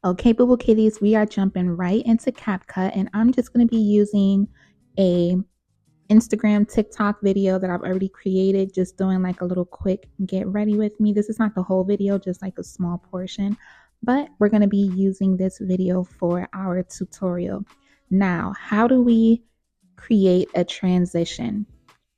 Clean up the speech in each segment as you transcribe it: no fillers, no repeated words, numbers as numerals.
Okay, Boo Boo Kitties, we are jumping right into CapCut, and I'm just going to be using a Instagram TikTok video that I've already created, just doing like a little quick get ready with me. This is not the whole video, just like a small portion, but we're going to be using this video for our tutorial. Now, how do we create a transition?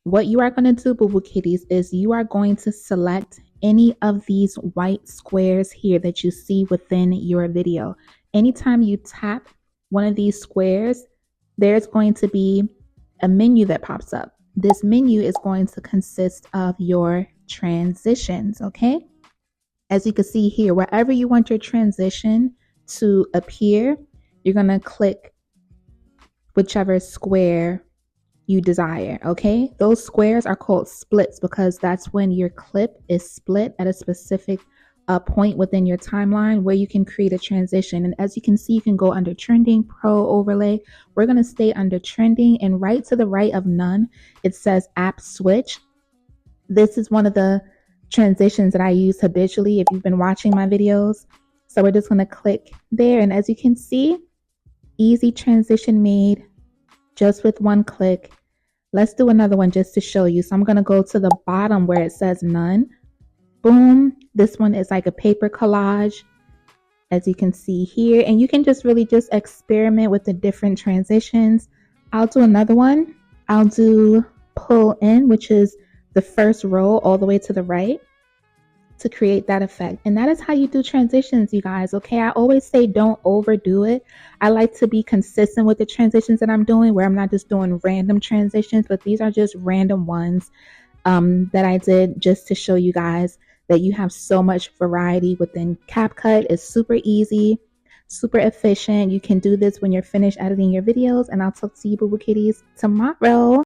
What you are going to do, Boo Boo Kitties, is you are going to select any of these white squares here that you see within your video. Anytime you tap one of these squares, there's going to be a menu that pops up. This menu is going to consist of your transitions, okay? As you can see here, wherever you want your transition to appear, you're going to click whichever square you desire, okay? Those squares are called splits because that's when your clip is split at a specific point within your timeline where you can create a transition. And as you can see, you can go under trending, pro, overlay. We're going to stay under trending, and right to the right of none, it says App Switch. This is one of the transitions that I use habitually if you've been watching my videos. So we're just going to click there, and as you can see, easy transition made just with one click. Let's do another one just to show you. So I'm going to go to the bottom where it says none. Boom. This one is like a paper collage, as you can see here. And you can just really just experiment with the different transitions. I'll do another one. I'll do pull in, which is the first row all the way to the right, to create that effect. And that is how you do transitions, you guys. Okay, I always say don't overdo it. I like to be consistent with the transitions that I'm doing, where I'm not just doing random transitions, but these are just random ones that I did just to show you guys that you have so much variety within CapCut. It's super easy, super efficient. You can do this when you're finished editing your videos, and I'll talk to you, Boo Boo Kitties, tomorrow.